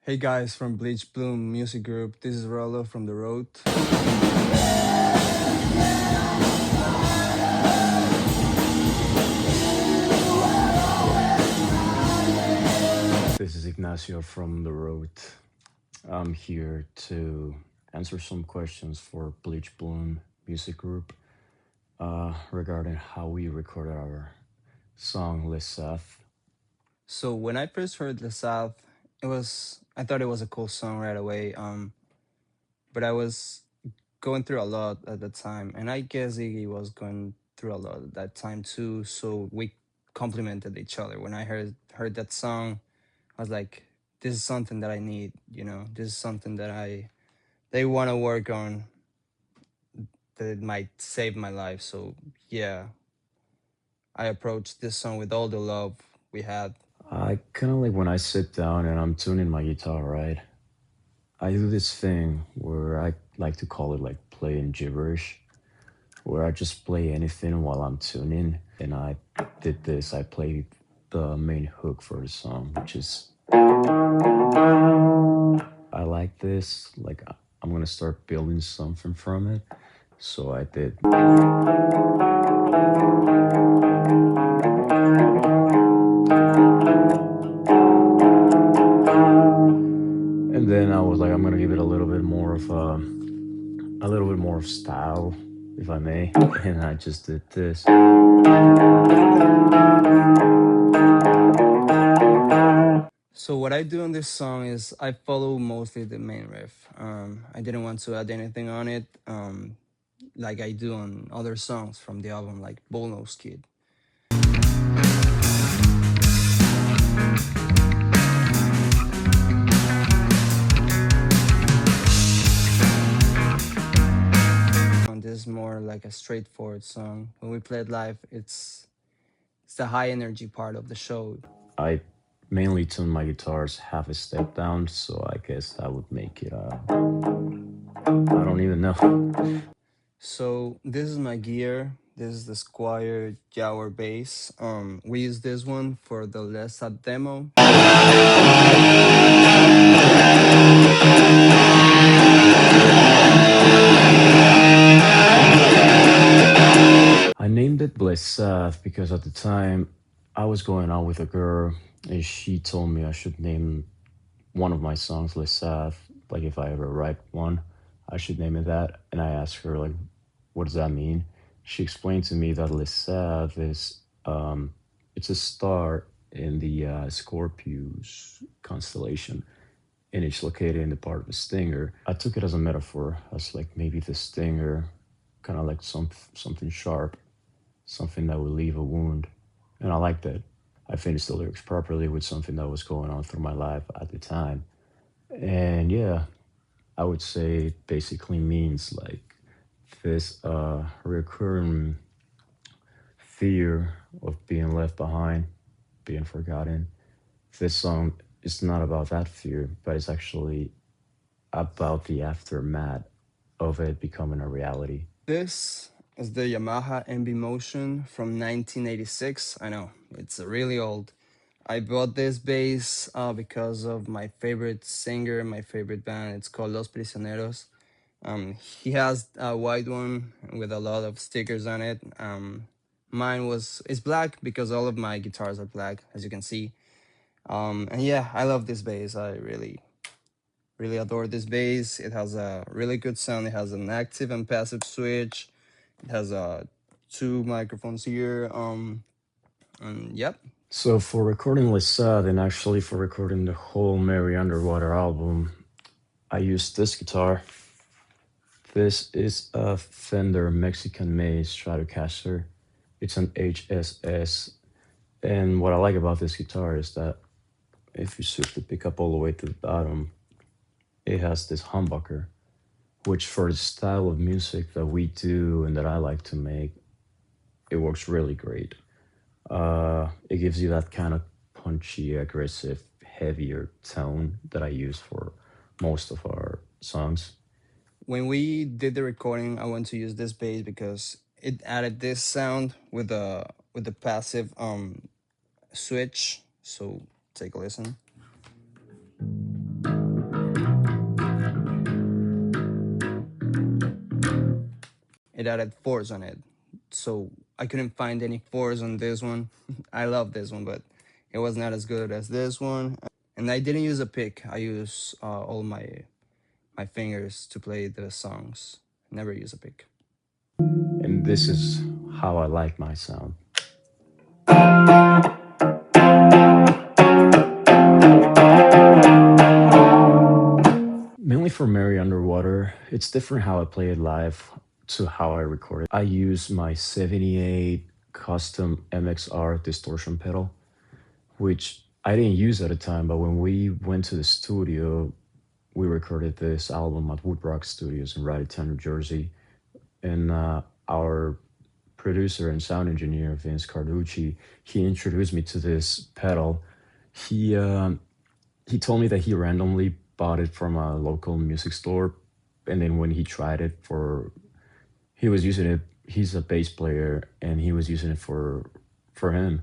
Hey guys from Bleach Bloom Music Group, this is Rolo from the Rote. This is Ignacio from the Rote. I'm here to answer some questions for Bleach Bloom Music Group regarding how we recorded our song Lesath. So when I first heard Lesath, I thought it was a cool song right away. But I was going through a lot at the time, and I guess Iggy was going through a lot at that time too. So we complemented each other. When I heard that song, I was like, "This is something that I need. This is something that they want to work on. That it might save my life." So yeah, I approached this song with all the love we had. I kind of like when I sit down and I'm tuning my guitar, right? I do this thing where I like to call it like playing gibberish, where I just play anything while I'm tuning. And I did this, I played the main hook for the song, which is I like this. Like I'm gonna start building something from it. So I did. And then I was like, I'm gonna give it a little bit more of a little bit more of style, if I may. And I just did this. So what I do on this song is I follow mostly the main riff. I didn't want to add anything on it, like I do on other songs from the album, like Bullnose Kid. On this is more like a straightforward song. When we play it live, it's the high energy part of the show. I mainly tune my guitars half a step down, so I guess that would make it. I don't even know. So this is my gear. This is the Squire Jaguar bass. We use this one for the Lesath demo. I named it Lesath because at the time I was going out with a girl and she told me I should name one of my songs Lesath. Like if I ever write one, I should name it that. And I asked her like, what does that mean? She explained to me that Lesath is it's a star in the Scorpius constellation, and it's located in the part of the stinger. I took it as a metaphor, as like maybe the stinger, kind of like something sharp, something that would leave a wound. And I like that. I finished the lyrics properly with something that was going on through my life at the time. And yeah, I would say it basically means like this recurring fear of being left behind, being forgotten. This song is not about that fear, but it's actually about the aftermath of it becoming a reality. This is the Yamaha MB Motion from 1986. I know, it's really old. I bought this bass because of my favorite singer, my favorite band. It's called Los Prisioneros. He has a white one with a lot of stickers on it. Mine is black because all of my guitars are black, as you can see. And yeah, I love this bass. I really adore this bass. It has a really good sound. It has an active and passive switch. It has two microphones here. And yep. So for recording Lesath and actually for recording the whole Mary Underwater album, I used this guitar. This is a Fender Mexican-made Stratocaster. It's an HSS. And what I like about this guitar is that if you switch the pickup all the way to the bottom, it has this humbucker, which for the style of music that we do and that I like to make, it works really great. It gives you that kind of punchy, aggressive, heavier tone that I use for most of our songs. When we did the recording, I want to use this bass because it added this sound with the passive switch. So take a listen. it added fours on it. So I couldn't find any fours on this one. I love this one, but it was not as good as this one. And I didn't use a pick. I use all my fingers to play the songs. Never use a pick. And this is how I like my sound. Mainly for Mary Underwater, it's different how I play it live to how I record it. I use my 78 custom MXR distortion pedal, which I didn't use at the time, but when we went to the studio, we recorded this album at Woodrock Studios in Raritan, New Jersey. And our producer and sound engineer, Vince Carducci, he introduced me to this pedal. He he told me that he randomly bought it from a local music store, and then when he tried it for, he was using it. He's a bass player, and he was using it for him.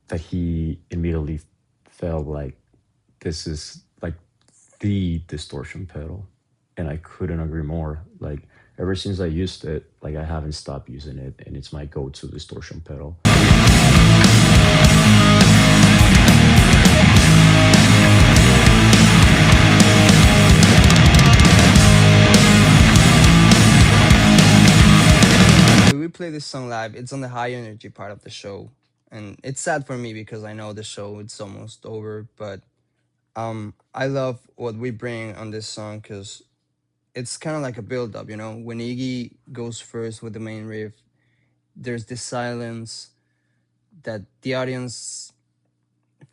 That he immediately felt like this is like the distortion pedal, and I couldn't agree more. Like ever since I used it, like I haven't stopped using it, and it's my go-to distortion pedal. When we play this song live, it's on the high energy part of the show. And it's sad for me because I know the show it's almost over, but I love what we bring on this song because it's kind of like a build up, you know. When Iggy goes first with the main riff, there's this silence that the audience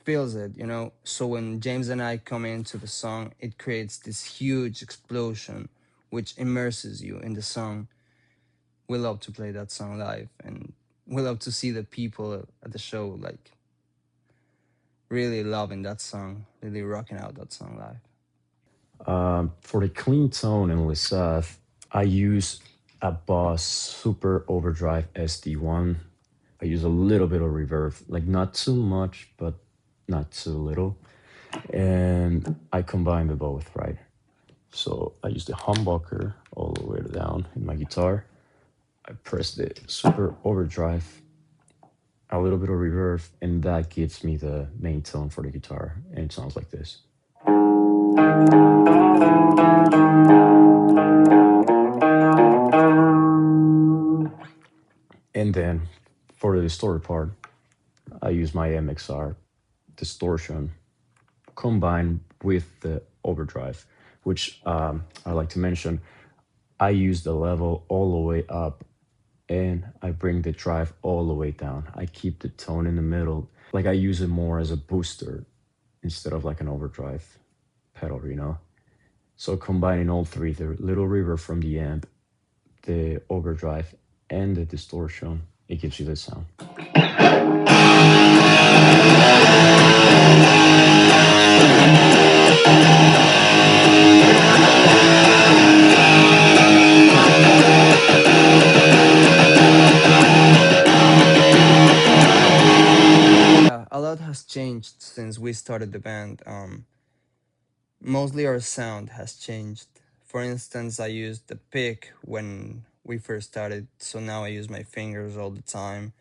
feels it, you know. So when James and I come into the song, it creates this huge explosion which immerses you in the song. We love to play that song live, and we love to see the people at the show like really loving that song, really rocking out that song live. For the clean tone in Lesath, I use a Boss Super Overdrive SD1. I use a little bit of reverb, like not too much, but not too little. And I combine the both, right? So I use the humbucker all the way down in my guitar. I press the Super Overdrive, a little bit of reverb, and that gives me the main tone for the guitar. And it sounds like this. And then for the distorted part, I use my MXR distortion combined with the overdrive, which I like to mention. I use the level all the way up and I bring the drive all the way down. I keep the tone in the middle. Like I use it more as a booster instead of like an overdrive pedal, you know? So combining all three, the little reverb from the amp, the overdrive, and the distortion, it gives you this sound. Yeah, a lot has changed since we started the band. Mostly our sound has changed. For instance, I used the pick when we first started, so now I use my fingers all the time.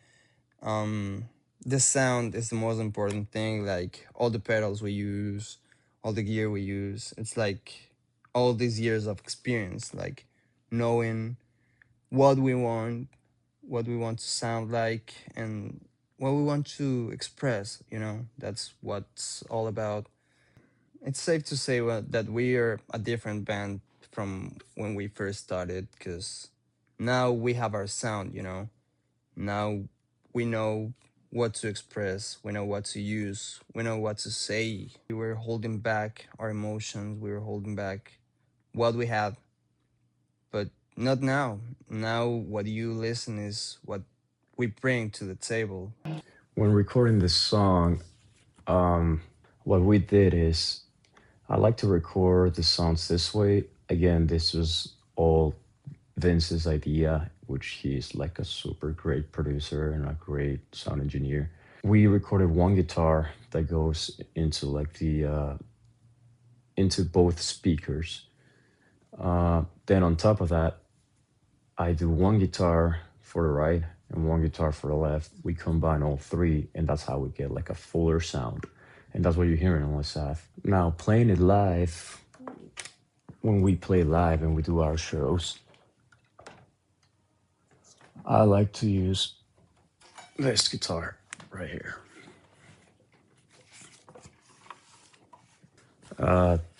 Um, the sound is the most important thing. Like all the pedals we use, all the gear we use. It's like all these years of experience, like knowing what what we want to sound like, and what we want to express. You know, that's what's all about. It's safe to say that we are a different band from when we first started because now we have our sound, you know. Now we know what to express, we know what to use, we know what to say. We were holding back our emotions, we were holding back what we had, but not now. Now, what you listen is what we bring to the table. When recording this song, what we did is I like to record the sounds this way. Again, this was all Vince's idea, which he's like a super great producer and a great sound engineer. We recorded one guitar that goes into like the into both speakers. Then on top of that, I do one guitar for the right and one guitar for the left. We combine all three, and that's how we get like a fuller sound. And that's what you're hearing on Lesath. Now, playing it live, when we play live and we do our shows, I like to use this guitar right here.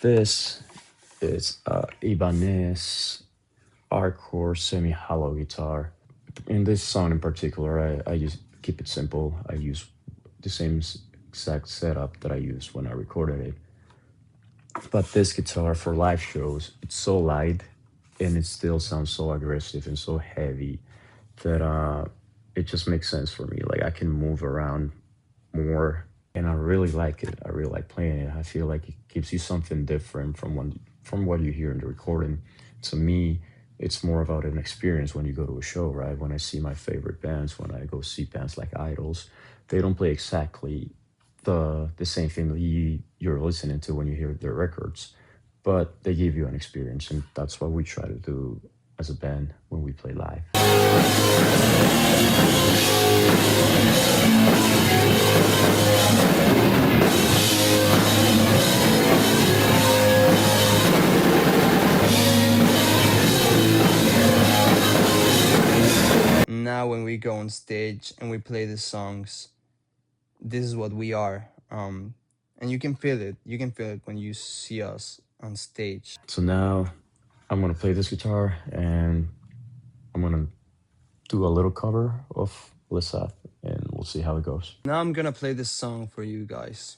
This is Ibanez hardcore semi-hollow guitar. In this song in particular, I just keep it simple. I use the same exact setup that I used when I recorded it. But this guitar for live shows, it's so light and it still sounds so aggressive and so heavy that it just makes sense for me. Like I can move around more and I really like it. I really like playing it. I feel like it gives you something different from what you hear in the recording. To me, it's more about an experience when you go to a show, right? When I see my favorite bands, when I go see bands like Idols, they don't play exactly the same thing that you're listening to when you hear their records, but they give you an experience, and that's what we try to do as a band when we play live. Now when we go on stage and we play the songs, this is what we are. And you can feel it. You can feel it when you see us on stage. So now I'm gonna play this guitar and I'm gonna do a little cover of Lesath and we'll see how it goes. Now I'm gonna play this song for you guys.